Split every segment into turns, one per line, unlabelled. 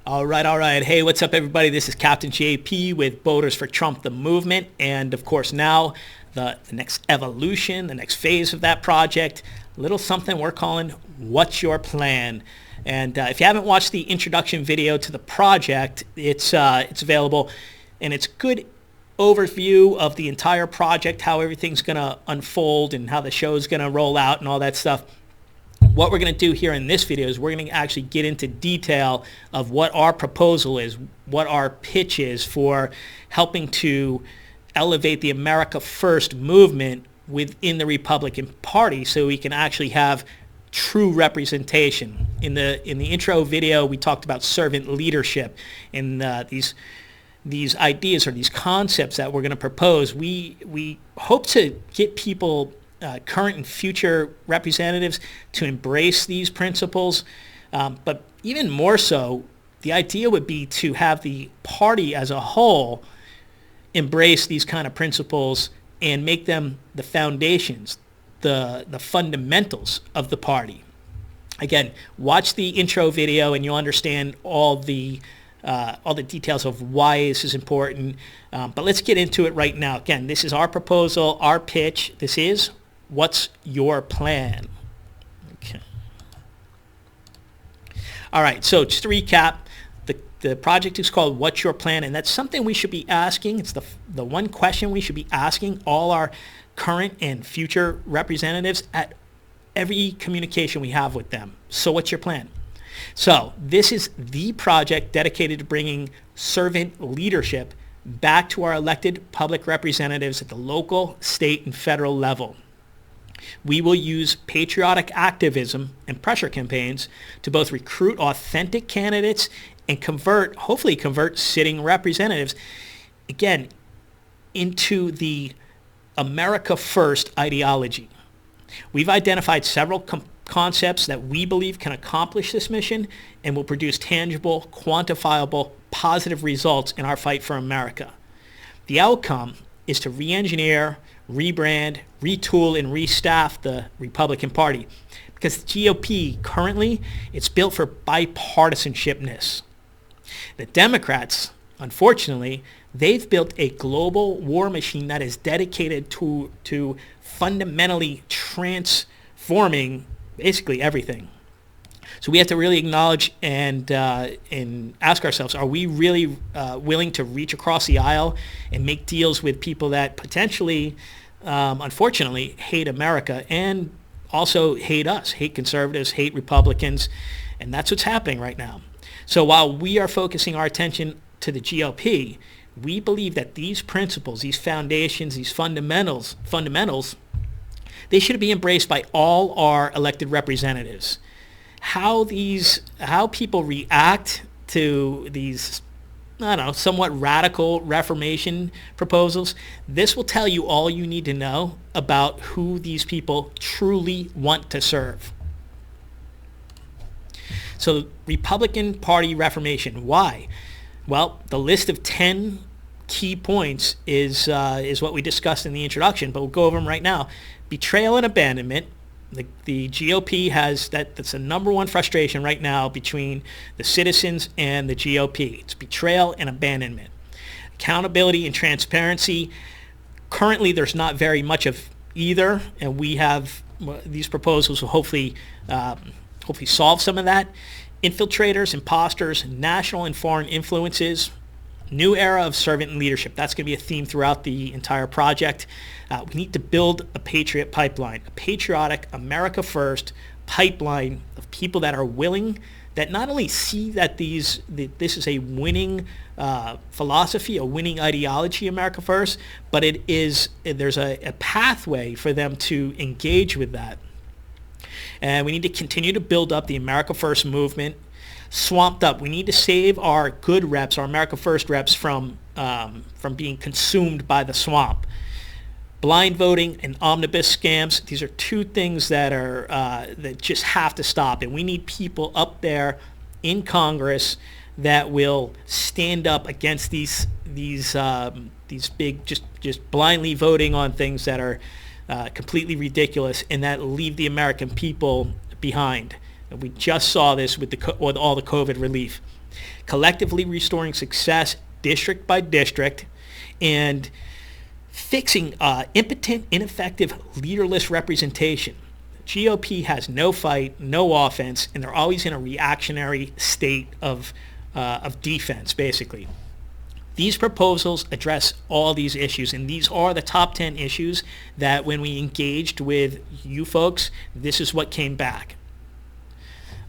All right, all right. Hey, what's up, everybody? This is Captain JP with Voters for Trump, the movement. And of course, now the next evolution, the next phase of that project, a little something we're calling What's Your Plan? And if you haven't watched the introduction video to the project, it's available, and it's a good overview of the entire project, how everything's going to unfold and how the show's going to roll out and all that stuff. What we're going to do here in this video is we're going to actually get into detail of what our proposal is, what our pitch is for helping to elevate the America First movement within the Republican Party so we can actually have true representation. In the intro video, we talked about servant leadership and these ideas or these concepts that we're going to propose. We hope to get people, current and future representatives, to embrace these principles. But even more so, the idea would be to have the party as a whole embrace these kind of principles and make them the foundations, the fundamentals of the party. Again, watch the intro video and you'll understand all the details of why this is important. But let's get into it right now. Again, this is our proposal, our pitch. This is What's Your Plan? Okay. All right, so just to recap, the project is called What's Your Plan? And that's something we should be asking. It's the one question we should be asking all our current and future representatives at every communication we have with them. So what's your plan? So this is the project dedicated to bringing servant leadership back to our elected public representatives at the local, state, and federal level. We will use patriotic activism and pressure campaigns to both recruit authentic candidates and hopefully convert sitting representatives, again, into the America First ideology. We've identified several concepts that we believe can accomplish this mission and will produce tangible, quantifiable, positive results in our fight for America. The outcome is to re-engineer, rebrand, retool, and restaff the Republican Party. Because the GOP currently, it's built for bipartisanshipness. The Democrats, unfortunately, they've built a global war machine that is dedicated to fundamentally transforming basically everything. So we have to really acknowledge and ask ourselves, are we really willing to reach across the aisle and make deals with people that potentially, unfortunately, hate America and also hate us, hate conservatives, hate Republicans, and that's what's happening right now. So while we are focusing our attention to the GOP, we believe that these principles, these foundations, these fundamentals, they should be embraced by all our elected representatives. How people react to these, somewhat radical Reformation proposals, this will tell you all you need to know about who these people truly want to serve. So, Republican Party Reformation, why? Well, the list of 10 key points is what we discussed in the introduction, but we'll go over them right now. Betrayal and abandonment. The GOP has that's the number one frustration right now between the citizens and the GOP. It's betrayal and abandonment. Accountability and transparency. Currently, there's not very much of either, and we have these proposals will hopefully solve some of that. Infiltrators, imposters, national and foreign influences. New era of servant leadership. That's going to be a theme throughout the entire project. We need to build a patriot pipeline, a patriotic, America First pipeline of people that are willing, that not only see that this is a winning philosophy, a winning ideology, America First, but there's a pathway for them to engage with that. And we need to continue to build up the America First movement. Swamped up. We need to save our good reps, our America First reps, from being consumed by the swamp. Blind voting and omnibus scams. These are two things that just have to stop. And we need people up there in Congress that will stand up against these big just blindly voting on things that are completely ridiculous and that leave the American people behind. We just saw this with all the COVID relief. collectively restoring success district by district, and fixing impotent, ineffective, leaderless representation. GOP has no fight, no offense, and they're always in a reactionary state of defense, basically. These proposals address all these issues, and these are the top 10 issues that when we engaged with you folks, this is what came back.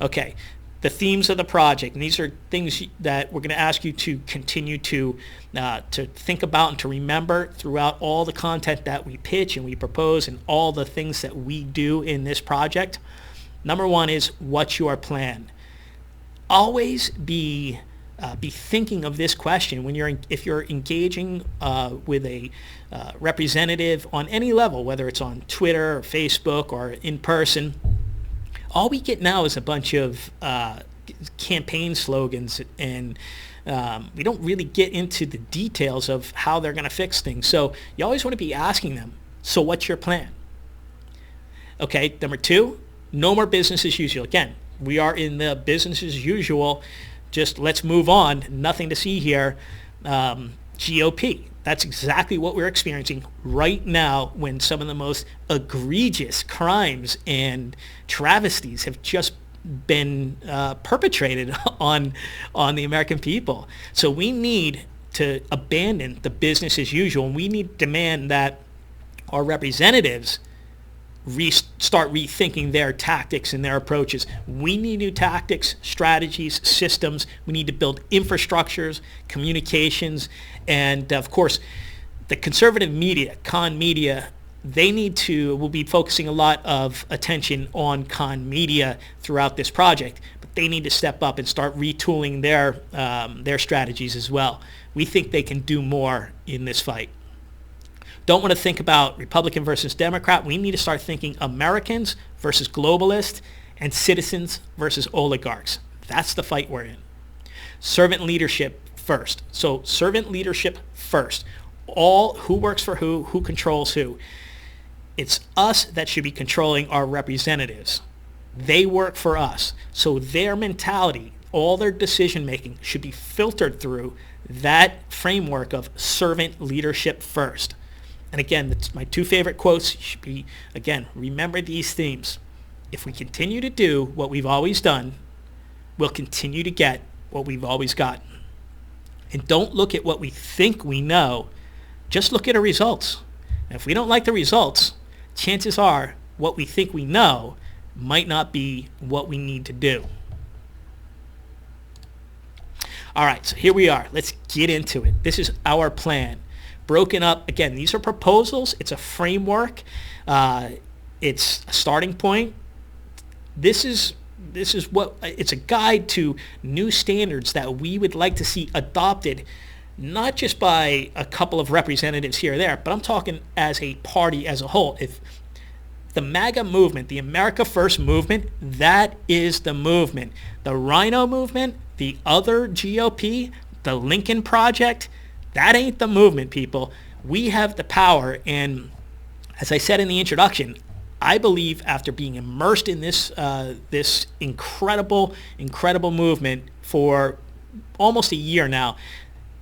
Okay, the themes of the project, and these are things that we're going to ask you to continue to think about and to remember throughout all the content that we pitch and we propose and all the things that we do in this project. Number one is, what's your plan? Always be thinking of this question when if you're engaging with a representative on any level, whether it's on Twitter or Facebook or in person. All we get now is a bunch of campaign slogans, and we don't really get into the details of how they're going to fix things. So you always want to be asking them, so what's your plan? Okay, number two, no more business as usual. Again, we are in the business as usual, just let's move on, nothing to see here. GOP, that's exactly what we're experiencing right now when some of the most egregious crimes and travesties have just been perpetrated on the American people. So we need to abandon the business as usual, and we need to demand that our representatives start rethinking their tactics and their approaches. We need new tactics, strategies, systems. We need to build infrastructures, communications, and of course, the conservative media, con media, will be focusing a lot of attention on con media throughout this project, but they need to step up and start retooling their strategies as well. We think they can do more in this fight. Don't want to think about Republican versus Democrat. We need to start thinking Americans versus globalists and citizens versus oligarchs. That's the fight we're in. Servant leadership first. So servant leadership first. Who works for who controls who. It's us that should be controlling our representatives. They work for us. So their mentality, all their decision making should be filtered through that framework of servant leadership first. And again, that's my two favorite quotes should be, again, remember these themes. If we continue to do what we've always done, we'll continue to get what we've always gotten. And don't look at what we think we know, just look at our results. And if we don't like the results, chances are what we think we know might not be what we need to do. All right, so here we are. Let's get into it. This is our plan. Broken up, again, these are proposals. It's a framework. It's a starting point. This is what it's a guide to new standards that we would like to see adopted, not just by a couple of representatives here or there, but I'm talking as a party as a whole. If the MAGA movement, the America First movement, that is the movement. The Rhino movement, the other GOP, the Lincoln Project, that ain't the movement, people. We have the power, and as I said in the introduction, I believe after being immersed in this incredible movement for almost a year now,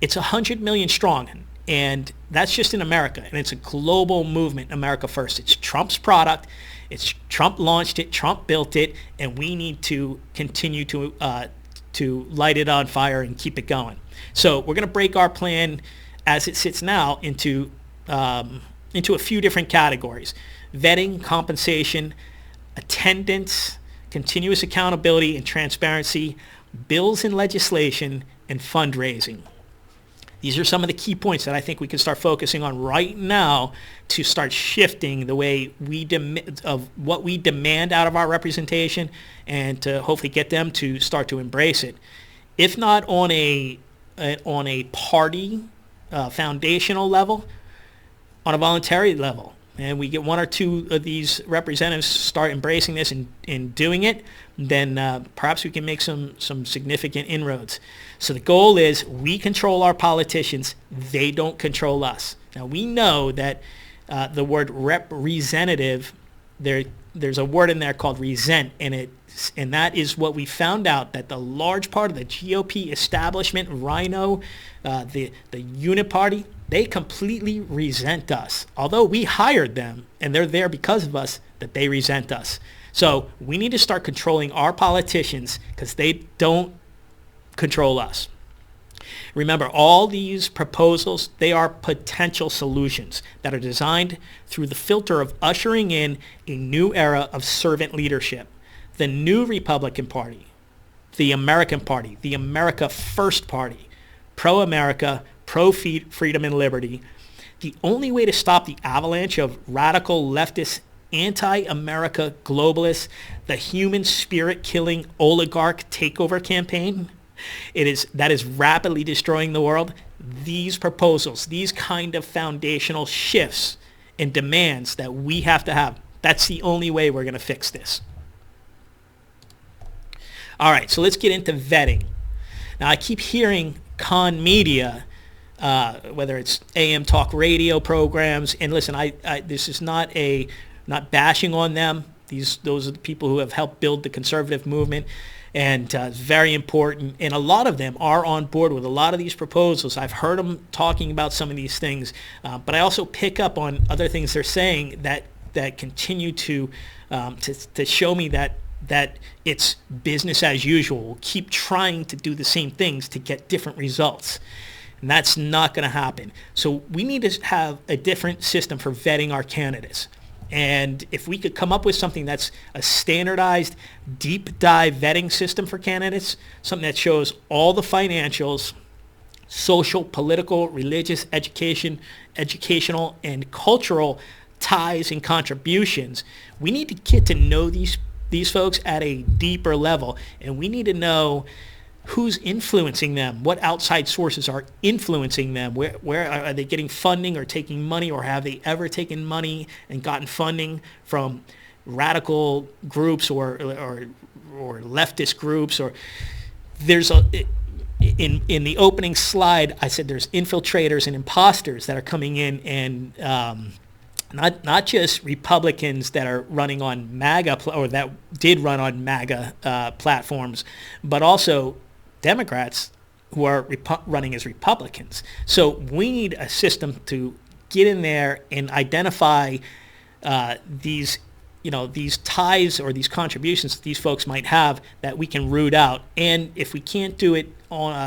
it's 100 million strong, and that's just in America, and it's a global movement, America First. It's Trump's product. It's Trump launched it, Trump built it, and we need to continue to light it on fire and keep it going. So we're going to break our plan as it sits now into a few different categories: vetting, compensation, attendance, continuous accountability and transparency, bills and legislation, and fundraising. These are some of the key points that I think we can start focusing on right now to start shifting the way of what we demand out of our representation, and to hopefully get them to start to embrace it. If not on a party foundational level, on a voluntary level, and we get one or two of these representatives start embracing this and doing it, then perhaps we can make some significant inroads. So the goal is we control our politicians, they don't control us. Now we know that the word representative, there's a word in there called resent, and that is what we found out, that the large part of the GOP establishment, Rhino, the Unit Party, they completely resent us. Although we hired them and they're there because of us, that they resent us. So we need to start controlling our politicians because they don't control us. Remember, all these proposals, they are potential solutions that are designed through the filter of ushering in a new era of servant leadership. The new Republican Party, the American Party, the America First Party, pro-America, pro-freedom and liberty. The only way to stop the avalanche of radical leftist, anti-America globalists, the human spirit-killing oligarch takeover campaign, that is rapidly destroying the world. These proposals, these kind of foundational shifts and demands that we have to have, that's the only way we're going to fix this. All right, so let's get into vetting. Now, I keep hearing con media, whether it's AM talk radio programs, and listen, this is not bashing on them. Those are the people who have helped build the conservative movement, and it's very important. And a lot of them are on board with a lot of these proposals. I've heard them talking about some of these things, but I also pick up on other things they're saying that continue to show me that it's business as usual. We'll keep trying to do the same things to get different results. And that's not going to happen. So we need to have a different system for vetting our candidates. And if we could come up with something that's a standardized deep dive vetting system for candidates, something that shows all the financials, social, political, religious, educational, and cultural ties and contributions, we need to get to know these folks at a deeper level, and we need to know who's influencing them, what outside sources are influencing them, where are they getting funding or taking money, or have they ever taken money and gotten funding from radical groups or leftist groups. Or there's in the opening slide, I said there's infiltrators and imposters that are coming in, and not just Republicans that are running on MAGA or that did run on MAGA platforms, but also Democrats who are running as Republicans. So we need a system to get in there and identify these ties or these contributions that these folks might have that we can root out. And if we can't do it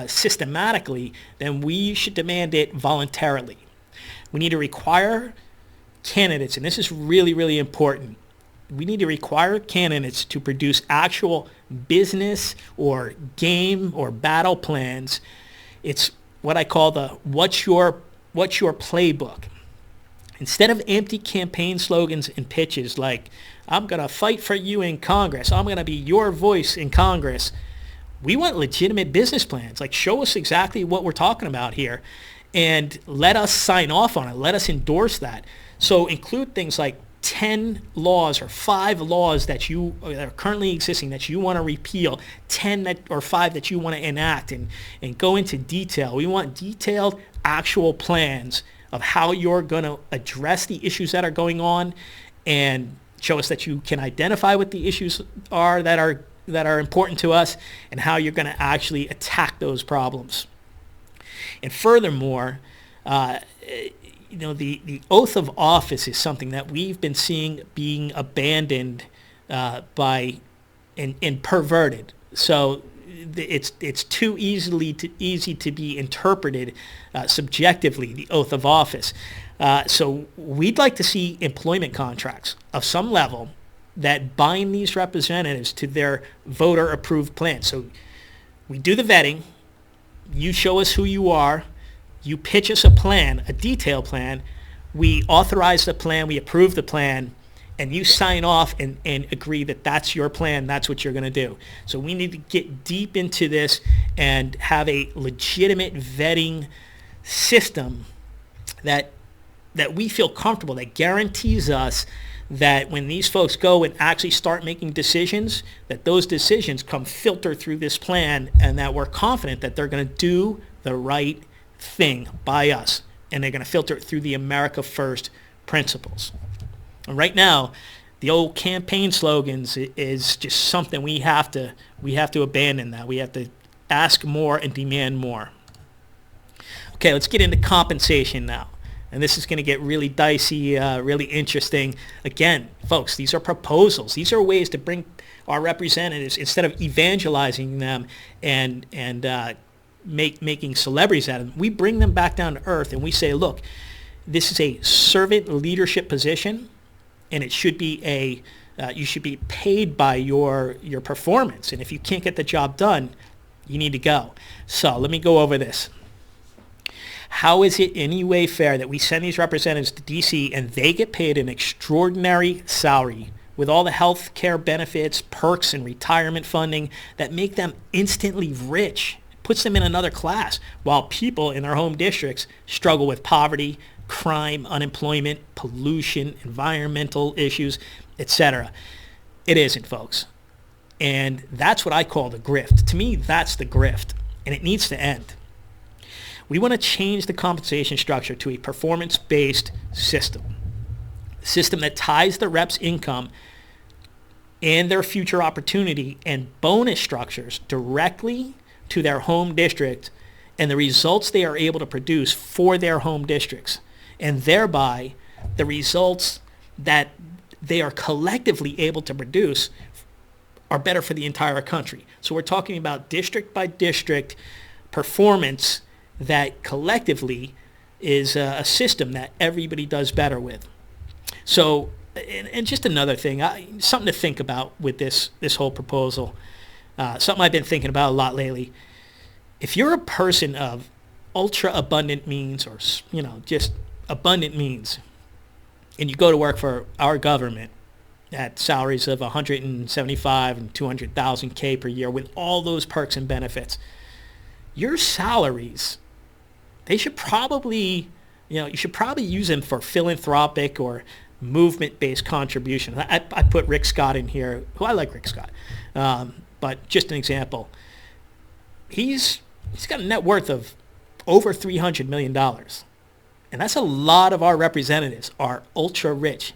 systematically, then we should demand it voluntarily. We need to require candidates, and this is really, really important. We need to require candidates to produce actual business or game or battle plans. It's what I call the what's your playbook. Instead of empty campaign slogans and pitches like, I'm going to fight for you in Congress, I'm going to be your voice in Congress, we want legitimate business plans. Like, show us exactly what we're talking about here and let us sign off on it. Let us endorse that. So include things like 10 laws or 5 laws that are currently existing that you want to repeal, 10 or 5 that you want to enact, and go into detail. We want detailed actual plans of how you're going to address the issues that are going on, and show us that you can identify what the issues are that are important to us, and how you're going to actually attack those problems. And furthermore, the oath of office is something that we've been seeing being abandoned by and perverted. So it's too easy to be interpreted subjectively, the oath of office. So we'd like to see employment contracts of some level that bind these representatives to their voter-approved plan. So we do the vetting. You show us who you are. You pitch us a plan, a detailed plan. We authorize the plan. We approve the plan. And you sign off and agree that that's your plan. That's what you're going to do. So we need to get deep into this and have a legitimate vetting system that we feel comfortable, that guarantees us that when these folks go and actually start making decisions, that those decisions come filtered through this plan, and that we're confident that they're going to do the right thing by us, and they're going to filter it through the America First principles. And right now, The old campaign slogans is just something we have to abandon that. We have to ask more and demand more. Okay, let's get into compensation now. And this is going to get really dicey, really interesting. Again, folks, these are proposals. These are ways to bring our representatives, instead of evangelizing them and making celebrities out of them, we bring them back down to earth and we say, look, this is a servant leadership position, and it should be you should be paid by your performance. And if you can't get the job done, you need to go. So let me go over this. How is it any way fair that we send these representatives to D.C. and they get paid an extraordinary salary with all the health care benefits, perks, and retirement funding that make them instantly rich, puts them in another class, while people in their home districts struggle with poverty, crime, unemployment, pollution, environmental issues, etc.? It isn't, folks. And that's what I call the grift. To me, that's the grift, and it needs to end. We want to change the compensation structure to a performance-based system, a system that ties the reps' income and their future opportunity and bonus structures directly to their home district and the results they are able to produce for their home districts, and thereby the results that they are collectively able to produce are better for the entire country. So we're talking about district by district performance that collectively is a system that everybody does better with. So, and just another thing, something to think about with this whole proposal, something I've been thinking about a lot lately. If you're a person of ultra abundant means, or just abundant means, and you go to work for our government at salaries of 175 and 200,000 K per year with all those perks and benefits, your salaries, they should probably, you should probably use them for philanthropic or movement-based contribution. I put Rick Scott in here, who I like Rick Scott, but just an example. He's got a net worth of over $300 million. And that's a lot of our representatives are ultra rich.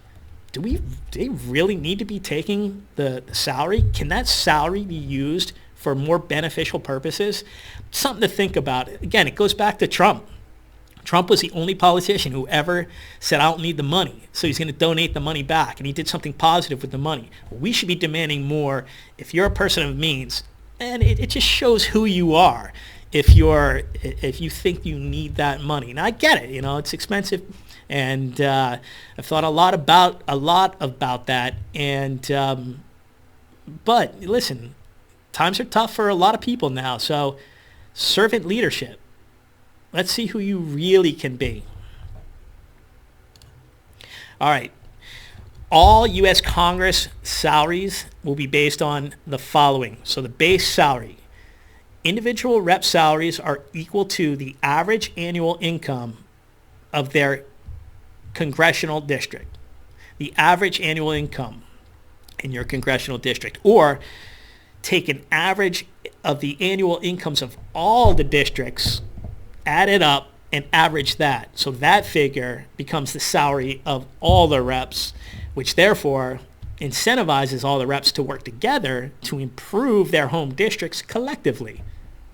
Do they really need to be taking the salary? Can that salary be used for more beneficial purposes? Something to think about. Again, it goes back to Trump. Trump was the only politician who ever said, I don't need the money, so he's going to donate the money back, and he did something positive with the money. We should be demanding more. If you're a person of means, and it just shows who you are if you think you need that money. And I get it, it's expensive, and I've thought a lot about that. And but listen, times are tough for a lot of people now. So servant leadership. Let's see who you really can be. All right. All U.S. Congress salaries will be based on the following. So the base salary. Individual rep salaries are equal to the average annual income of their congressional district. The average annual income in your congressional district. Or take an average of the annual incomes of all the districts, add it up, and average that. So that figure becomes the salary of all the reps, which therefore incentivizes all the reps to work together to improve their home districts collectively.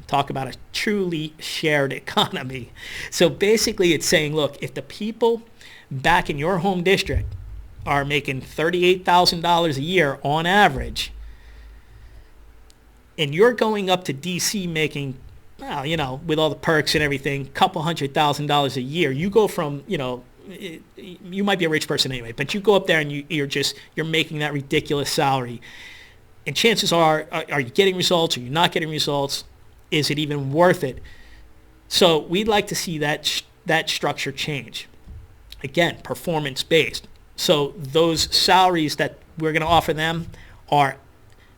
Talk about a truly shared economy. So basically it's saying, look, if the people back in your home district are making $38,000 a year on average, and you're going up to D.C. making, with all the perks and everything, $200,000 a year, you go from, you might be a rich person anyway, but you go up there and you're making that ridiculous salary. And chances are you getting results? Are you not getting results? Is it even worth it? So we'd like to see that structure change. Again, performance-based. So those salaries that we're going to offer them are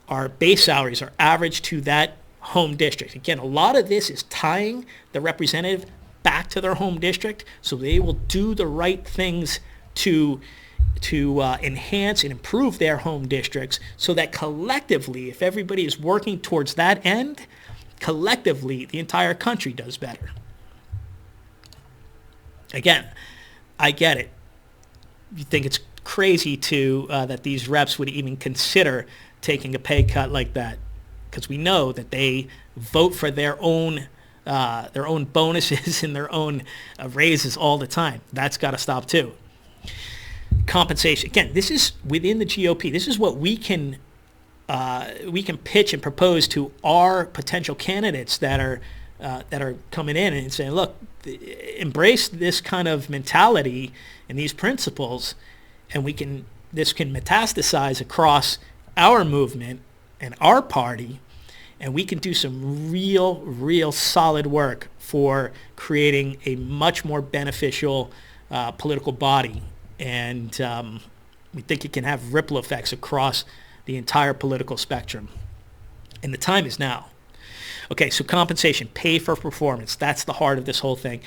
our base salaries are average to that home district. Again, a lot of this is tying the representative back to their home district so they will do the right things to enhance and improve their home districts, so that collectively, if everybody is working towards that end, collectively the entire country does better. Again, I get it. You think it's crazy to that these reps would even consider taking a pay cut like that, because we know that they vote for their own bonuses and their own raises all the time. That's got to stop too. Compensation. Again, this is within the GOP. This is what we can pitch and propose to our potential candidates that are coming in and saying, look, embrace this kind of mentality and these principles, and this can metastasize across our movement and our party, and we can do some real solid work for creating a much more beneficial political body. And we think it can have ripple effects across the entire political spectrum. And the time is now. Okay, so compensation, pay for performance. That's the heart of this whole thing.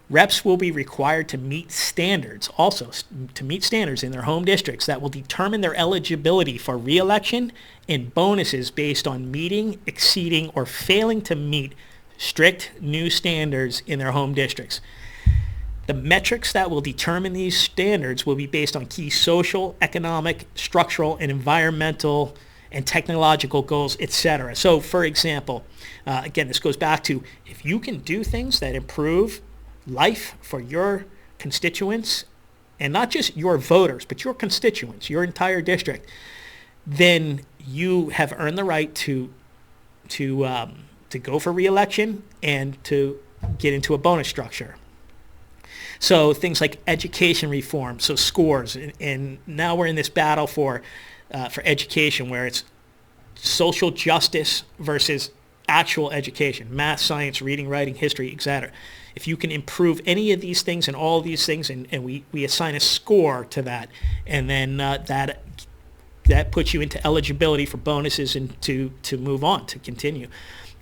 Reps will be required to meet standards, also to meet standards in their home districts that will determine their eligibility for re-election and bonuses based on meeting, exceeding, or failing to meet strict new standards in their home districts. The metrics that will determine these standards will be based on key social, economic, structural, and environmental and technological goals, etc. So, for example, again, this goes back to if you can do things that improve life for your constituents, and not just your voters, but your constituents, your entire district, then you have earned the right to go for re-election and to get into a bonus structure. So things like education reform, so scores, and now we're in this battle for education where it's social justice versus actual education, math, science, reading, writing, history, etc. If you can improve any of these things and all of these things, and we assign a score to that, and then that puts you into eligibility for bonuses and to move on, to continue.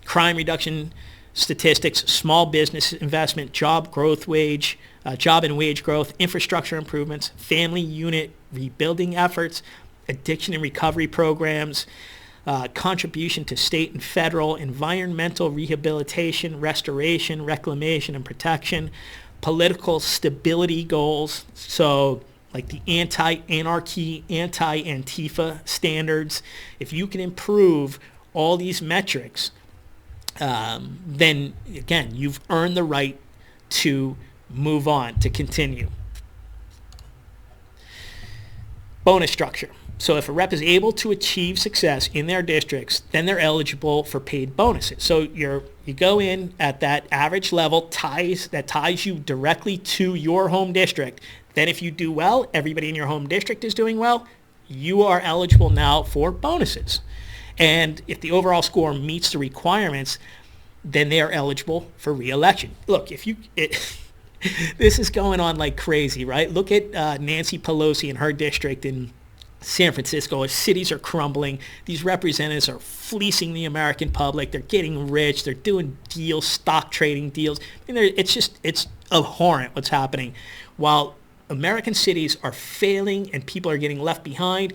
Crime reduction statistics, small business investment, job and wage growth, infrastructure improvements, family unit rebuilding efforts, addiction and recovery programs, contribution to state and federal environmental rehabilitation, restoration, reclamation, and protection, political stability goals, so like the anti-anarchy, anti-Antifa standards. If you can improve all these metrics, then again, you've earned the right to move on, to continue. Bonus structure. So if a rep is able to achieve success in their districts, then they're eligible for paid bonuses. So you go in at that average level, ties you directly to your home district. Then if you do well, everybody in your home district is doing well, you are eligible now for bonuses. And if the overall score meets the requirements, then they are eligible for re-election. Look, this is going on like crazy, right? Look at Nancy Pelosi and her district in San Francisco. As cities are crumbling, these representatives are fleecing the American public. They're getting rich. They're doing deals, stock trading deals. It's abhorrent what's happening. While American cities are failing and people are getting left behind,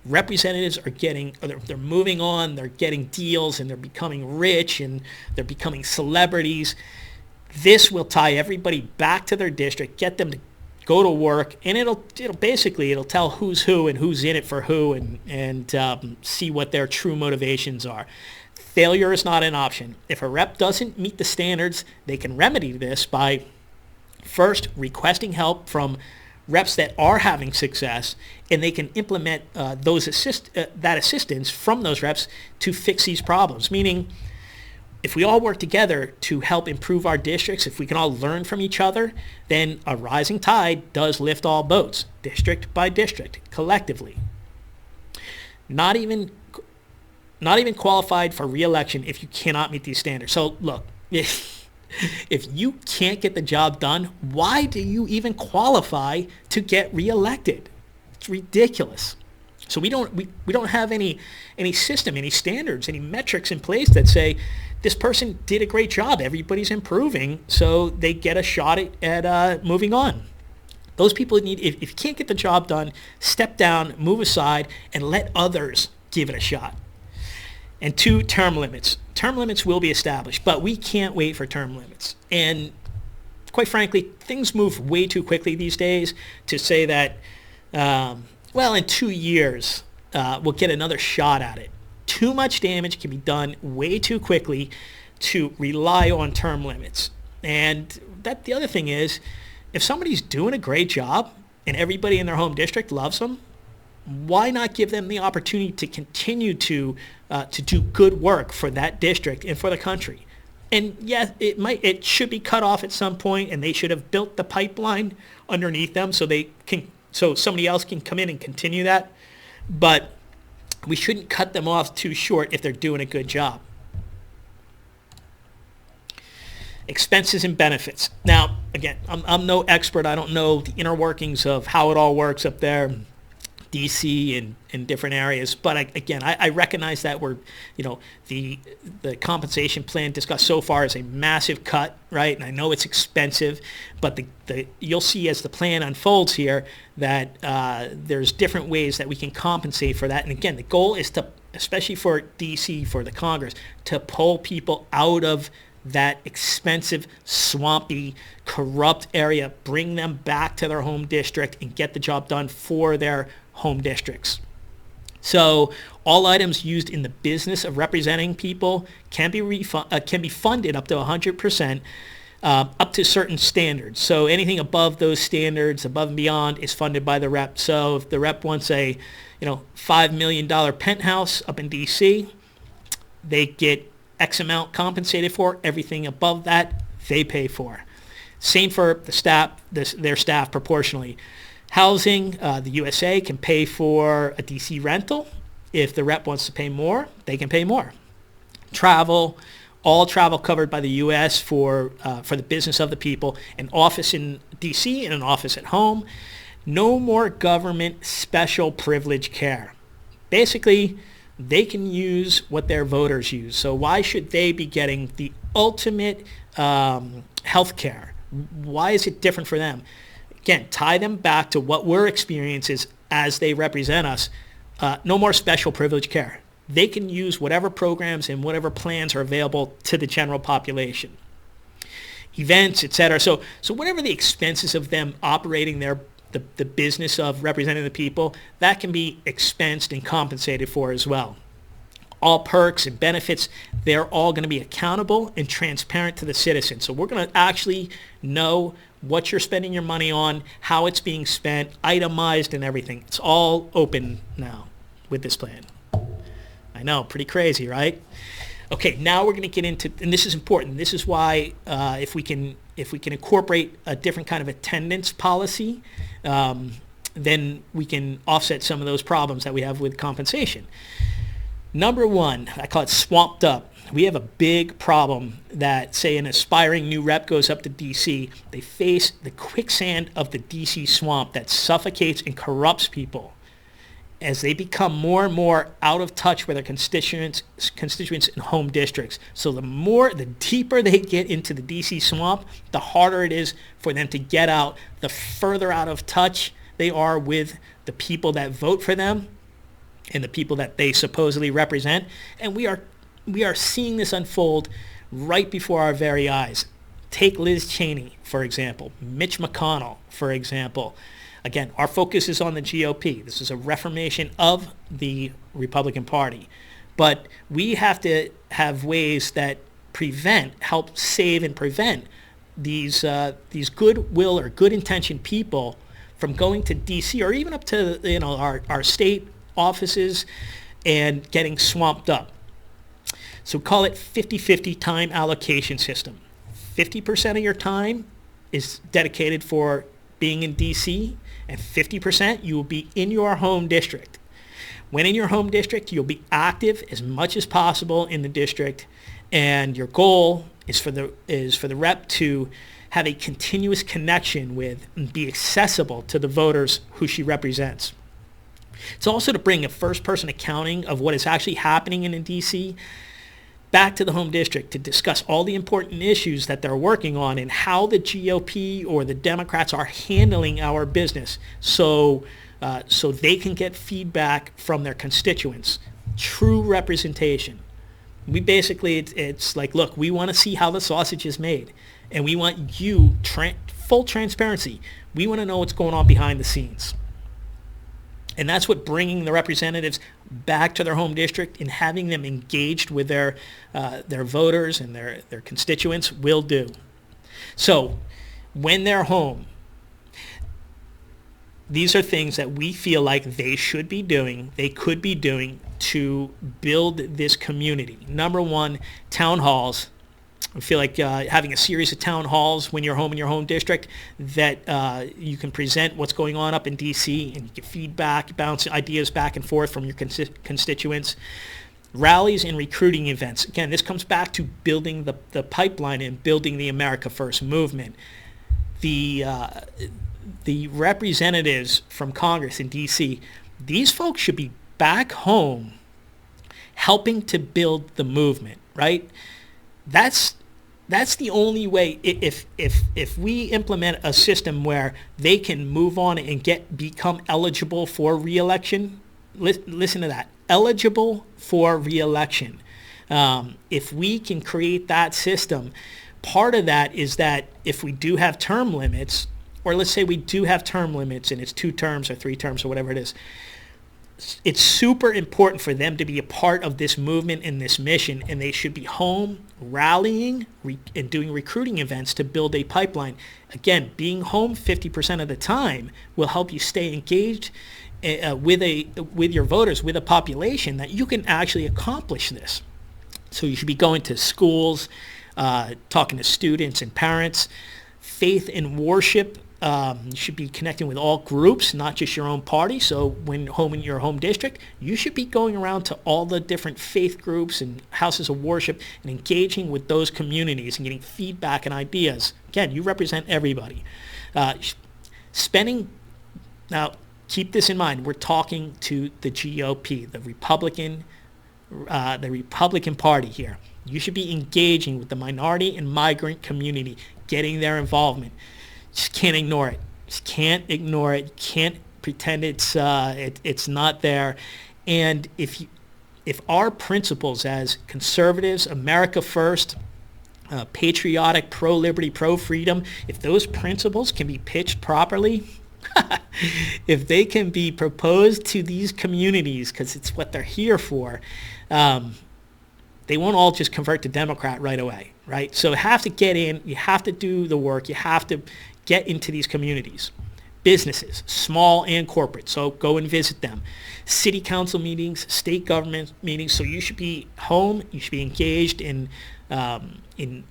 representatives are they're moving on, they're getting deals, and they're becoming rich, and they're becoming celebrities. This will tie everybody back to their district, get them to go to work, and it'll tell who's who and who's in it for who, and see what their true motivations are. Failure is not an option. If a rep doesn't meet the standards, they can remedy this by first requesting help from reps that are having success, and they can implement that assistance from those reps to fix these problems. Meaning, if we all work together to help improve our districts, if we can all learn from each other, then a rising tide does lift all boats, district by district, collectively. Not even qualified for re-election if you cannot meet these standards. So look, if you can't get the job done, why do you even qualify to get re-elected? It's ridiculous. So we don't have any system, any standards, any metrics in place that say this person did a great job. Everybody's improving, so they get a shot at moving on. Those people need, if you can't get the job done, step down, move aside, and let others give it a shot. And 2, term limits. Term limits will be established, but we can't wait for term limits. And quite frankly, things move way too quickly these days to say that well, in 2 years, we'll get another shot at it. Too much damage can be done way too quickly to rely on term limits. And the other thing is, if somebody's doing a great job and everybody in their home district loves them, why not give them the opportunity to continue to do good work for that district and for the country? And yes, it should be cut off at some point, and they should have built the pipeline underneath them so somebody else can come in and continue that. But we shouldn't cut them off too short if they're doing a good job. Expenses and benefits. Now, again, I'm no expert. I don't know the inner workings of how it all works up there, DC and in different areas. But I recognize that the compensation plan discussed so far is a massive cut, right? And I know it's expensive, but you'll see as the plan unfolds here that there's different ways that we can compensate for that. And again, the goal is to, especially for DC, for the Congress, to pull people out of that expensive, swampy, corrupt area, bring them back to their home district and get the job done for their home districts. So all items used in the business of representing people can be funded up to 100%, up to certain standards. So anything above those standards, above and beyond, is funded by the rep. So if the rep wants a $5 million penthouse up in DC, they get X amount compensated for. Everything above that, they pay for. Same for the staff, their staff proportionally. Housing, the USA can pay for a DC rental. If the rep wants to pay more, they can pay more. Travel, all travel covered by the U.S. for the business of the people. An office in DC and an office at home. No more government special privilege care. Basically, they can use what their voters use. So why should they be getting the ultimate health care? Why is it different for them? Again, tie them back to what we're experiences as they represent us. No more special privilege care. They can use whatever programs and whatever plans are available to the general population. Events, etc. So whatever the expenses of them operating the business of representing the people, that can be expensed and compensated for as well. All perks and benefits, they're all going to be accountable and transparent to the citizen. So we're going to actually know what you're spending your money on, how it's being spent, itemized and everything. It's all open now with this plan. I know, pretty crazy, right? Okay, now we're going to get into, and this is important. This is why if we can incorporate a different kind of attendance policy, then we can offset some of those problems that we have with compensation. Number one, I call it swamped up. We have a big problem that, say, an aspiring new rep goes up to DC. They face the quicksand of the DC swamp that suffocates and corrupts people as they become more and more out of touch with their constituents in home districts. So the deeper they get into the DC swamp, the harder it is for them to get out, the further out of touch they are with the people that vote for them and the people that they supposedly represent. And we are seeing this unfold right before our very eyes. Take Liz Cheney, for example, Mitch McConnell, for example. Again, our focus is on the GOP. This is a reformation of the Republican Party. But we have to have ways that help save and prevent these goodwill or good-intentioned people from going to D.C. or even up to our state offices and getting swamped up. So call it 50-50 time allocation system. 50% of your time is dedicated for being in D.C., and 50% you will be in your home district. When in your home district, you'll be active as much as possible in the district, and your goal is for the rep to have a continuous connection with and be accessible to the voters who she represents. It's also to bring a first-person accounting of what is actually happening in D.C. back to the home district to discuss all the important issues that they're working on and how the GOP or the Democrats are handling our business so they can get feedback from their constituents. True representation. We basically, it's like, look, we want to see how the sausage is made, and we want full transparency. We want to know what's going on behind the scenes. And that's what bringing the representatives back to their home district and having them engaged with their voters and their constituents will do. So when they're home, these are things that we feel like they should be doing, they could be doing to build this community. Number one, town halls. I feel like having a series of town halls when you're home in your home district that you can present what's going on up in D.C. and you get feedback, bounce ideas back and forth from your constituents. Rallies and recruiting events. Again, this comes back to building the pipeline and building the America First movement. The representatives from Congress in D.C., these folks should be back home helping to build the movement, right? That's the only way. If we implement a system where they can move on and become eligible for re-election, listen to that, eligible for re-election. If we can create that system, part of that is that if we do have term limits, or let's say we do have term limits and it's 2 terms or 3 terms or whatever it is, it's super important for them to be a part of this movement and this mission, and they should be home rallying and doing recruiting events to build a pipeline. Again, being home 50% of the time will help you stay engaged with your voters, with a population, that you can actually accomplish this. So you should be going to schools, talking to students and parents. Faith and worship. You should be connecting with all groups, not just your own party. So when home in your home district, you should be going around to all the different faith groups and houses of worship and engaging with those communities and getting feedback and ideas. Again, you represent everybody. Now keep this in mind, we're talking to the GOP, the Republican Party here. You should be engaging with the minority and migrant community, getting their involvement. Just can't ignore it. Just can't ignore it. You can't pretend it's not there. And if our principles as conservatives, America First, patriotic, pro-liberty, pro-freedom, if those principles can be pitched properly, if they can be proposed to these communities, because it's what they're here for, they won't all just convert to Democrat right away, right? So you have to get in, you have to do the work, you have to get into these communities. Businesses, small and corporate, so go and visit them. City council meetings, state government meetings, so you should be home, you should be engaged in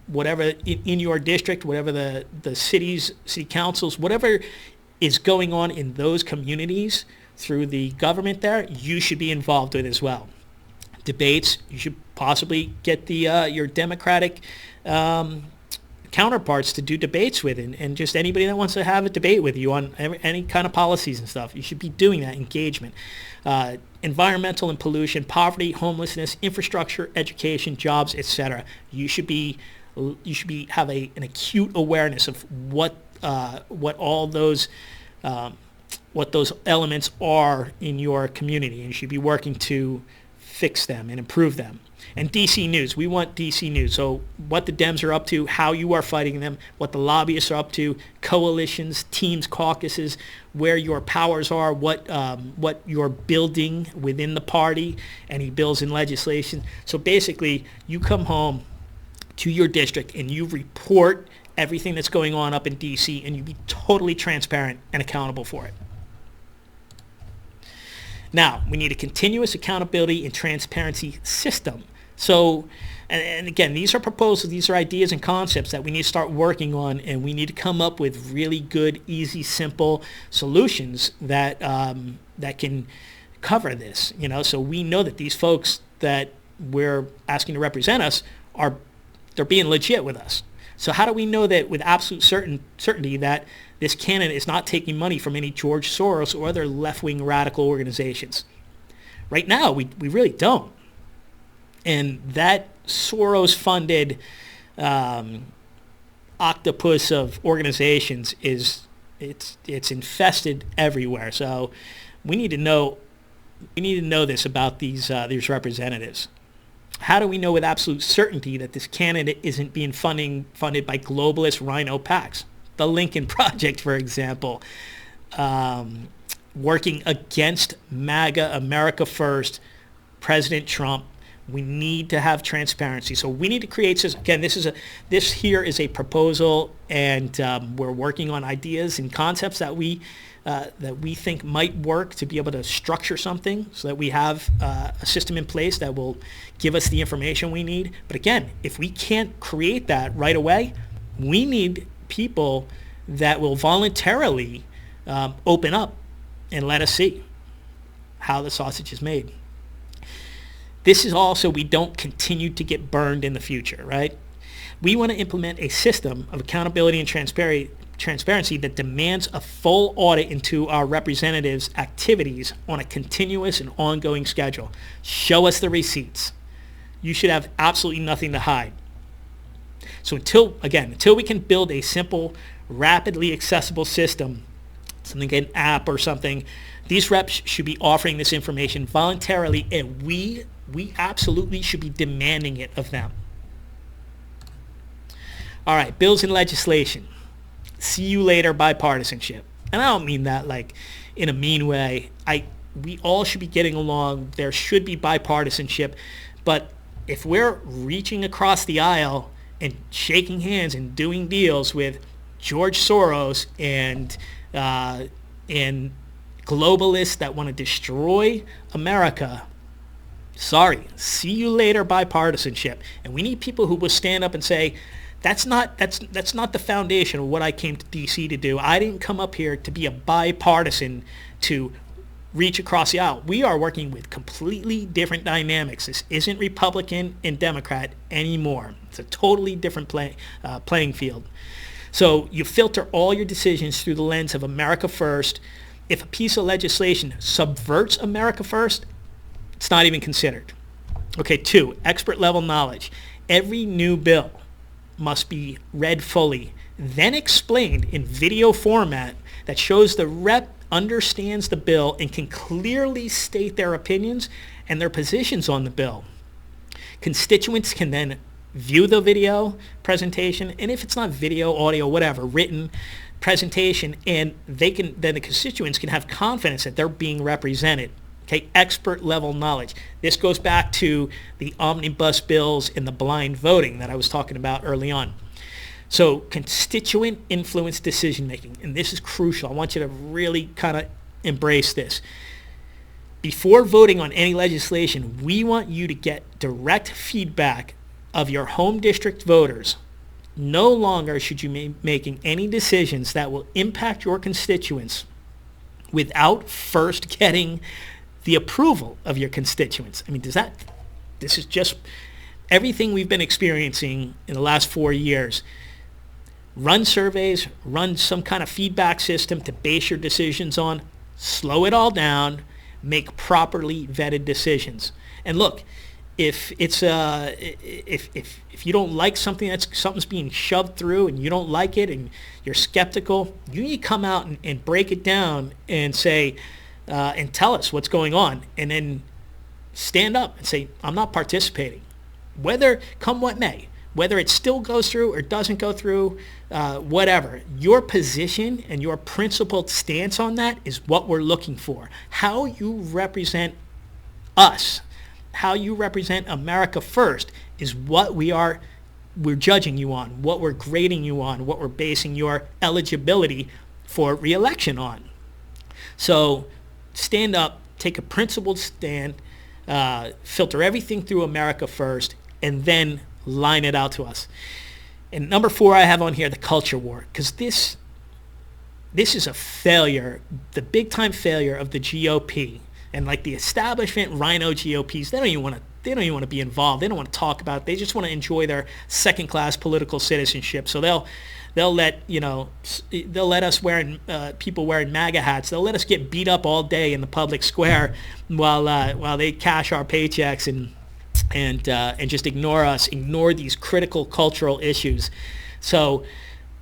whatever, in your district, whatever the city councils, whatever is going on in those communities through the government there, you should be involved with as well. Debates, you should possibly get your Democratic counterparts to do debates with, and just anybody that wants to have a debate with you on any kind of policies and stuff. You should be doing that engagement. Environmental and pollution, poverty, homelessness, infrastructure, education, jobs, etc. You should have an acute awareness of what all those what those elements are in your community, and you should be working to fix them and improve them. And DC News, we want DC News. So what the Dems are up to, how you are fighting them, what the lobbyists are up to, coalitions, teams, caucuses, where your powers are, what you're building within the party, any bills and legislation. So basically, you come home to your district and you report everything that's going on up in DC, and you be totally transparent and accountable for it. Now, we need a continuous accountability and transparency system. So, and again, these are proposals, these are ideas and concepts that we need to start working on, and we need to come up with really good, easy, simple solutions that that can cover this. So we know that these folks that we're asking to represent us they're being legit with us. So how do we know that with absolute certainty that this candidate is not taking money from any George Soros or other left-wing radical organizations? Right now, we really don't. And that Soros-funded octopus of organizations it's infested everywhere. So we need to know this about these representatives. How do we know with absolute certainty that this candidate isn't being funded by globalist rhino PACs? The Lincoln Project, for example. working against MAGA, America First, President Trump. We need to have transparency. So we need to create this. Again, this here is a proposal, and we're working on ideas and concepts that we think might work to be able to structure something so that we have a system in place that will give us the information we need. But again, if we can't create that right away, we need people that will voluntarily open up and let us see how the sausage is made. This is also, we don't continue to get burned in the future, right? We want to implement a system of accountability and transparency that demands a full audit into our representatives' activities on a continuous and ongoing schedule. Show us the receipts. You should have absolutely nothing to hide. So until we can build a simple, rapidly accessible system, something like an app or something, these reps should be offering this information voluntarily, and we absolutely should be demanding it of them. All right, bills and legislation. See you later bipartisanship. And I don't mean that like in a mean way. We all should be getting along. There should be bipartisanship. But if we're reaching across the aisle and shaking hands and doing deals with George Soros and globalists that want to destroy America, sorry, see you later bipartisanship. And we need people who will stand up and say, that's not the foundation of what I came to DC to do. I didn't come up here to be a bipartisan to reach across the aisle. We are working with completely different dynamics. This isn't Republican and Democrat anymore. It's a totally different playing field. So you filter all your decisions through the lens of America First. If a piece of legislation subverts America First, it's not even considered. Okay, 2, expert level knowledge. Every new bill must be read fully, then explained in video format that shows the rep understands the bill and can clearly state their opinions and their positions on the bill. Constituents can then view the video presentation, and if it's not video, audio, whatever, written presentation, and then the constituents can have confidence that they're being represented. Okay, expert level knowledge. This goes back to the omnibus bills and the blind voting that I was talking about early on. So constituent influence decision making, and this is crucial. I want you to really kind of embrace this. Before voting on any legislation, we want you to get direct feedback of your home district voters. No longer should you be making any decisions that will impact your constituents without first getting the approval of your constituents. I mean, this is just everything we've been experiencing in the last 4 years. Run surveys, run some kind of feedback system to base your decisions on, slow it all down, make properly vetted decisions. And look, if you don't like something's being shoved through and you don't like it and you're skeptical, you need to come out and break it down and say, and tell us what's going on, and then stand up and say, I'm not participating. Whether, come what may, whether it still goes through or doesn't go through, whatever, your position and your principled stance on that is what we're looking for. How you represent us, how you represent America First is what we're judging you on, what we're grading you on, what we're basing your eligibility for re-election on. So stand up, take a principled stand, filter everything through America First, and then line it out to us. And number 4 I have on here, the culture war, because this is a failure, the big time failure of the GOP. And like the establishment Rhino GOPs, they don't even want to be involved. They don't want to talk about it. They just want to enjoy their second-class political citizenship. So they'll let us people wearing MAGA hats. They'll let us get beat up all day in the public square while they cash our paychecks and just ignore these critical cultural issues. So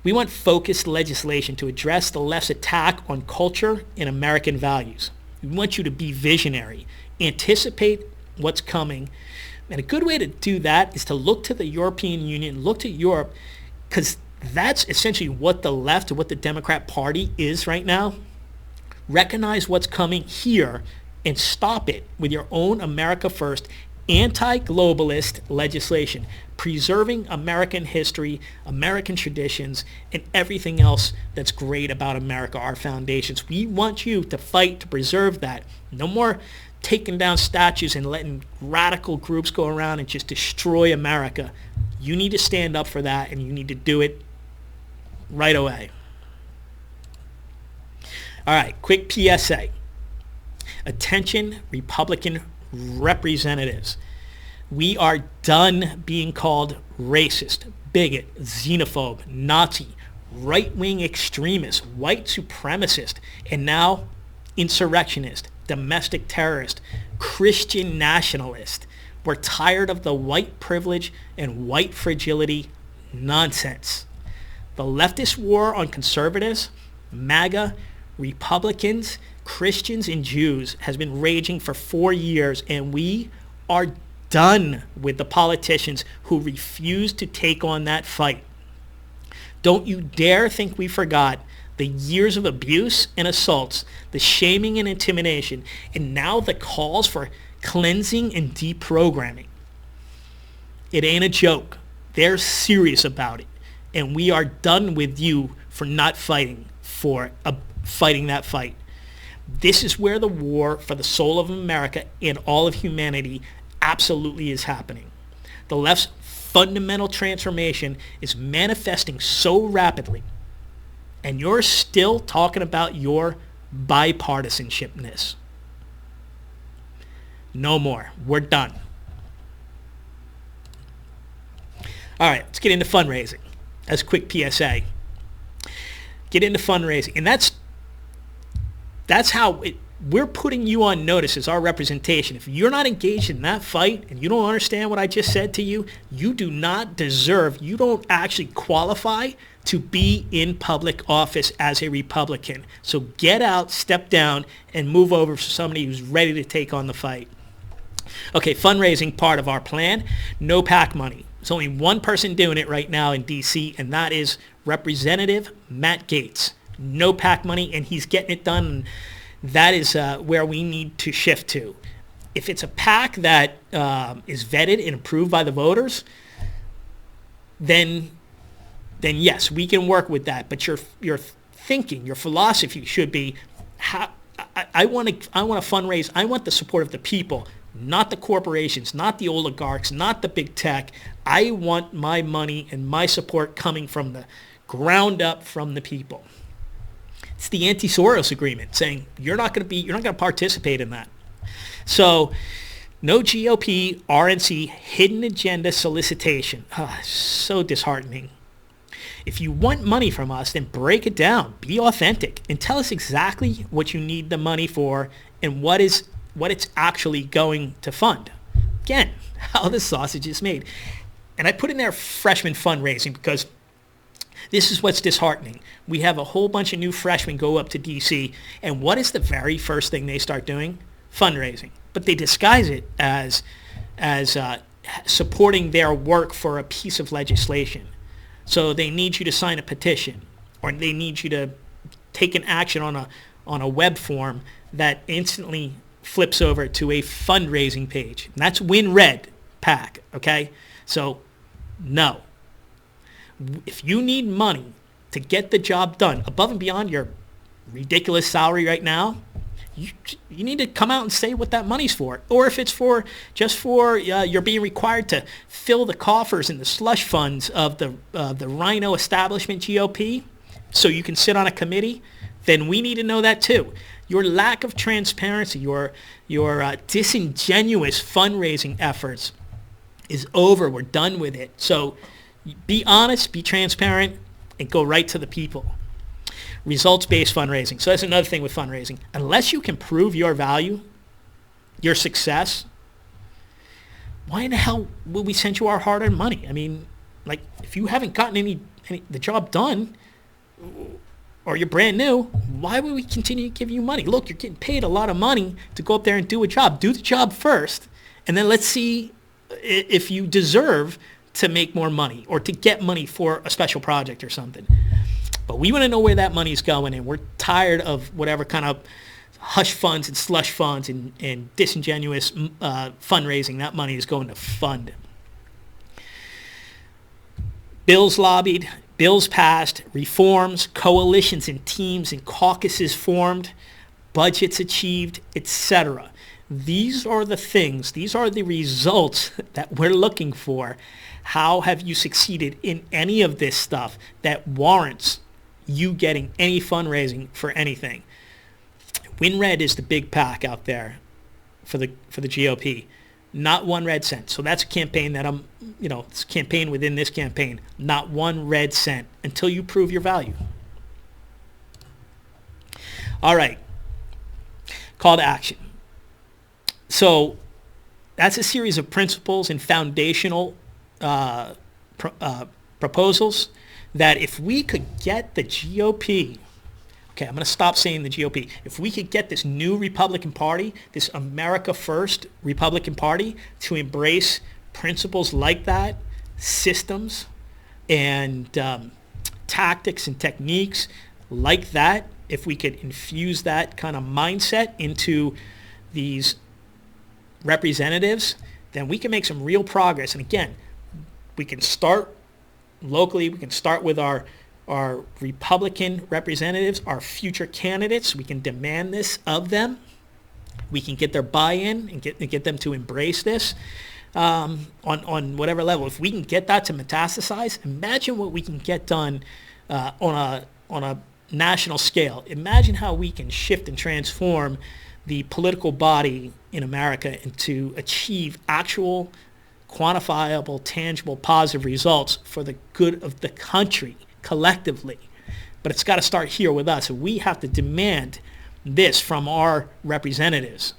we want focused legislation to address the left's attack on culture and American values. We want you to be visionary, anticipate what's coming. And a good way to do that is to look to the European Union, look to Europe, because that's essentially what the left, what the Democrat Party is right now. Recognize what's coming here and stop it with your own America First anti-globalist legislation, preserving American history, American traditions, and everything else that's great about America, our foundations. We want you to fight to preserve that. No more taking down statues and letting radical groups go around and just destroy America. You need to stand up for that, and you need to do it right away. All right, quick PSA. Attention, Republican representatives. We are done being called racist, bigot, xenophobe, Nazi, right-wing extremist, white supremacist, and now insurrectionist, domestic terrorist, Christian nationalist. We're tired of the white privilege and white fragility nonsense. The leftist war on conservatives, MAGA, Republicans, Christians, and Jews has been raging for 4 years, and we are done with the politicians who refuse to take on that fight. Don't you dare think we forgot the years of abuse and assaults, the shaming and intimidation, and now the calls for cleansing and deprogramming. It ain't a joke. They're serious about it, and we are done with you for not fighting that fight. This is where the war for the soul of America and all of humanity absolutely is happening. The left's fundamental transformation is manifesting so rapidly, and you're still talking about your bipartisanshipness. No more. We're done. All right, let's get into fundraising. That's a quick PSA. Get into fundraising. And that's how we're putting you on notice as our representation. If you're not engaged in that fight and you don't understand what I just said to you, you do not deserve, you don't actually qualify to be in public office as a Republican. So get out, step down, and move over to somebody who's ready to take on the fight. Okay, fundraising part of our plan, no PAC money. There's only one person doing it right now in D.C., and that is Representative Matt Gaetz. No PAC money, and he's getting it done. And that is where we need to shift to. If it's a PAC that is vetted and approved by the voters, then yes, we can work with that. But your thinking, your philosophy should be, I want to fundraise. I want the support of the people, not the corporations, not the oligarchs, not the big tech. I want my money and my support coming from the ground up from the people. It's the anti-Soros agreement saying you're not going to participate in that. So no GOP, RNC, hidden agenda solicitation. So disheartening. If you want money from us, then break it down. Be authentic and tell us exactly what you need the money for and what it's actually going to fund. Again, how the sausage is made. And I put in there freshman fundraising because this is what's disheartening. We have a whole bunch of new freshmen go up to D.C., and what is the very first thing they start doing? Fundraising. But they disguise it as supporting their work for a piece of legislation. So they need you to sign a petition, or they need you to take an action on a web form that instantly flips over to a fundraising page. And that's WinRed PAC, okay? So, no. If you need money to get the job done above and beyond your ridiculous salary right now, you need to come out and say what that money's for. Or if it's just for you're being required to fill the coffers and the slush funds of the Rhino establishment GOP so you can sit on a committee, then we need to know that too. Your lack of transparency, your disingenuous fundraising efforts is over. We're done with it. So be honest, be transparent, and go right to the people. Results-based fundraising. So that's another thing with fundraising. Unless you can prove your value, your success, why in the hell will we send you our hard-earned money? I mean, like, if you haven't gotten the job done, or you're brand new, why would we continue to give you money? Look, you're getting paid a lot of money to go up there and do a job. Do the job first, and then let's see if you deserve to make more money or to get money for a special project or something. But we want to know where that money's going, and we're tired of whatever kind of hush funds and slush funds and disingenuous fundraising that money is going to fund. Bills lobbied, bills passed, reforms, coalitions and teams and caucuses formed, budgets achieved, etc. These are the things, these are the results that we're looking for. How have you succeeded in any of this stuff that warrants you getting any fundraising for anything? WinRed is the big PAC out there for the GOP. Not one red cent. So that's a campaign that it's a campaign within this campaign. Not one red cent until you prove your value. All right. Call to action. So that's a series of principles and foundational proposals that if we could get the GOP, okay, I'm going to stop saying the GOP. If we could get this new Republican Party, this America First Republican Party, to embrace principles like that, systems and tactics and techniques like that, if we could infuse that kind of mindset into these representatives, then we can make some real progress. And again, we can start locally. We can start with our Republican representatives, our future candidates. We can demand this of them. We can get their buy-in and get them to embrace this on whatever level. If we can get that to metastasize, imagine what we can get done on a national scale. Imagine how we can shift and transform the political body in America and to achieve actual, quantifiable, tangible, positive results for the good of the country collectively. But it's got to start here with us. We have to demand this from our representatives.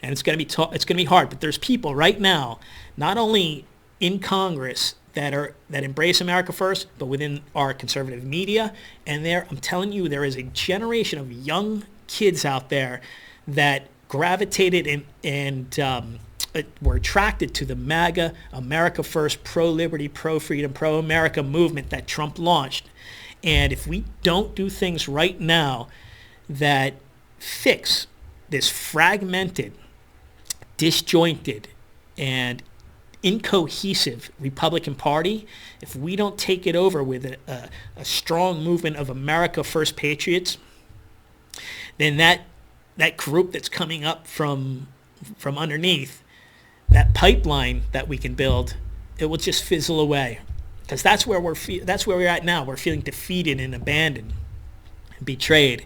And it's going to be hard, but there's people right now, not only in Congress that embrace America First, but within our conservative media, and I'm telling you, there is a generation of young kids out there that gravitated and were attracted to the MAGA, America First, pro-liberty, pro-freedom, pro-America movement that Trump launched. And if we don't do things right now that fix this fragmented, disjointed, and incohesive Republican Party, if we don't take it over with a strong movement of America First patriots, then that group that's coming up from underneath, that pipeline that we can build, it will just fizzle away, because that's where we're at now. We're feeling defeated and abandoned and betrayed.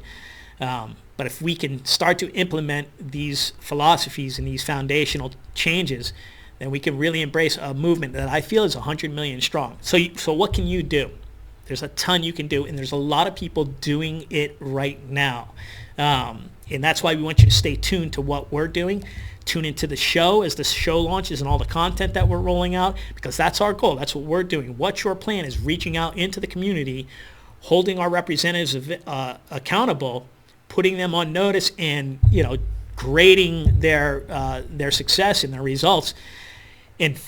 But if we can start to implement these philosophies and these foundational changes, then we can really embrace a movement that I feel is 100 million strong. So what can you do? There's a ton you can do, and there's a lot of people doing it right now. And that's why we want you to stay tuned to what we're doing. Tune into the show as the show launches and all the content that we're rolling out, because that's our goal. That's what we're doing. What's Your Plan is reaching out into the community, holding our representatives accountable, putting them on notice, and grading their success and their results, and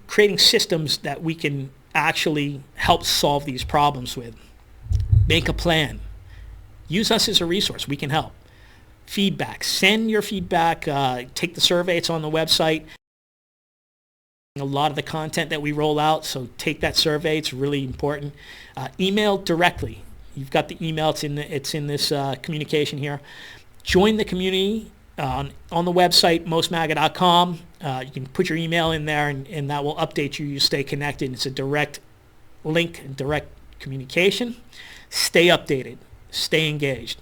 creating systems that we can actually help solve these problems with. Make a plan. Use us as a resource. We can help. Feedback. Send your feedback. Take the survey. It's on the website. A lot of the content that we roll out, so take that survey. It's really important. Email directly. You've got the email. It's in this communication here. Join the community on the website, mostmaga.com. You can put your email in there, and that will update you. You stay connected. It's a direct link, direct communication. Stay updated. Stay engaged.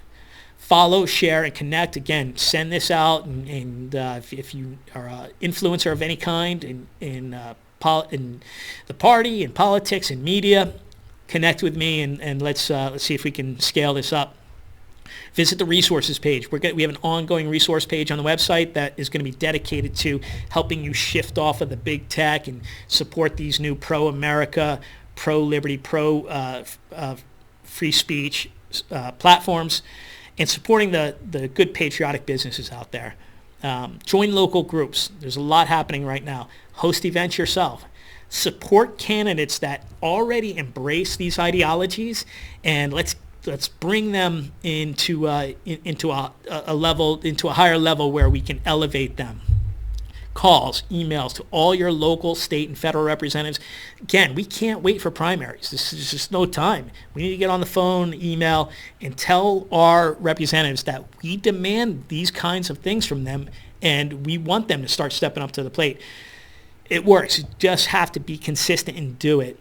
Follow, share, and connect. Again, send this out, and if you are an influencer of any kind in the party, in politics, in media, connect with me, and let's see if we can scale this up. Visit the resources page. We have an ongoing resource page on the website that is going to be dedicated to helping you shift off of the big tech and support these new pro-America, pro-liberty, pro-free speech platforms, and supporting the good patriotic businesses out there. Join local groups. There's a lot happening right now. Host events yourself. support candidates that already embrace these ideologies, and let's bring them into a higher level where we can elevate them. Calls, emails to all your local, state, and federal representatives. Again, we can't wait for primaries. This is just no time. We need to get on the phone, email, and tell our representatives that we demand these kinds of things from them, and we want them to start stepping up to the plate. It works. You just have to be consistent and do it.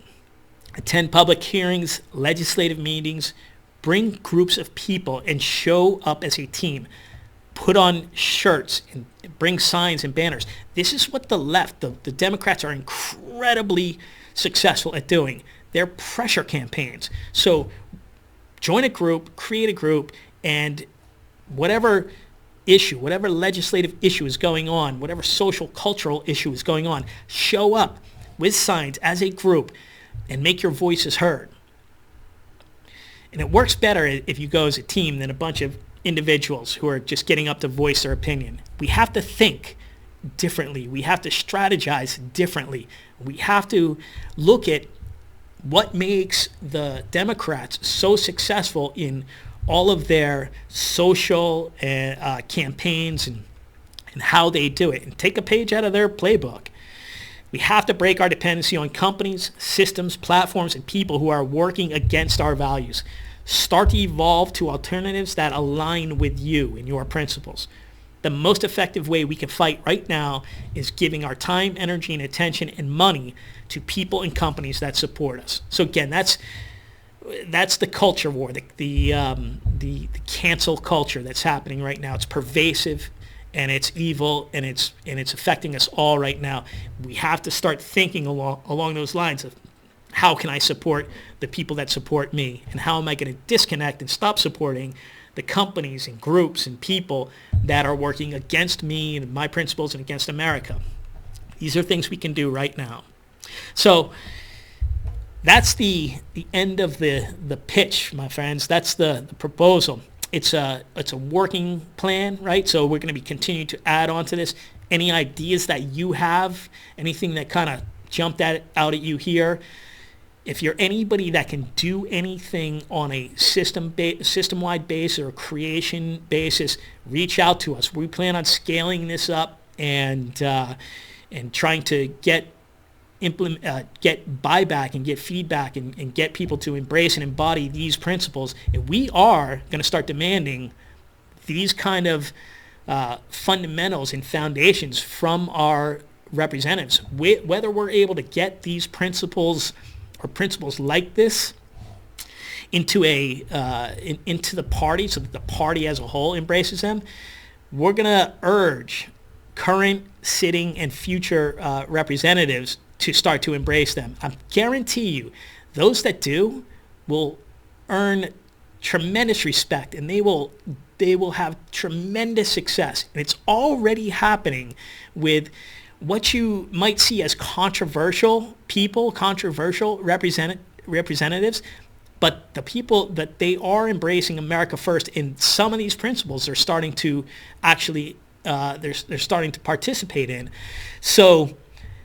Attend public hearings, legislative meetings, bring groups of people, and show up as a team. Put on shirts and bring signs and banners. This is what the left, the Democrats, are incredibly successful at doing. They're pressure campaigns. So join a group, create a group, and whatever issue, whatever legislative issue is going on, whatever social, cultural issue is going on, show up with signs as a group and make your voices heard. And it works better if you go as a team than a bunch of individuals who are just getting up to voice their opinion. We have to think differently. We have to strategize differently. We have to look at what makes the Democrats so successful in all of their social campaigns and how they do it, and take a page out of their playbook. We have to break our dependency on companies, systems, platforms, and people who are working against our values. Start to evolve to alternatives that align with you and your principles. The most effective way we can fight right now is giving our time, energy, and attention and money to people and companies that support us. So again, that's the culture war, the cancel culture that's happening right now. It's pervasive, and it's evil, and it's affecting us all right now. We have to start thinking along those lines of, how can I support the people that support me? And how am I going to disconnect and stop supporting the companies and groups and people that are working against me and my principles and against America? These are things we can do right now. So that's the end of the pitch, my friends. That's the proposal. It's a working plan, right? So we're going to be continuing to add on to this. Any ideas that you have, anything that kind of jumped out at you here, if you're anybody that can do anything on a system-wide basis or a creation basis, reach out to us. We plan on scaling this up and trying to get buyback and get feedback and get people to embrace and embody these principles. And we are going to start demanding these kind of fundamentals and foundations from our representatives. Whether we're able to get these principles or principles like this into the party so that the party as a whole embraces them, we're going to urge current, sitting, and future representatives to start to embrace them. I guarantee you, those that do will earn tremendous respect, and they will have tremendous success. And it's already happening with what you might see as controversial people, controversial representatives, but the people that they are embracing America first, and some of these principles are starting to actually they're starting to participate in. So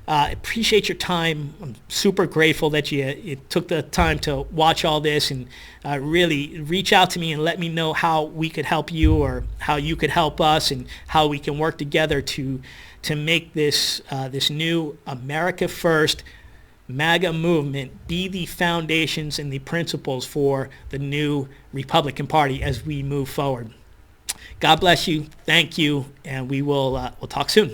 appreciate your time. I'm super grateful that you took the time to watch all this, and really reach out to me and let me know how we could help you or how you could help us, and how we can work together to make this new America First MAGA movement be the foundations and the principles for the new Republican Party as we move forward. God bless you. Thank you, and we'll talk soon.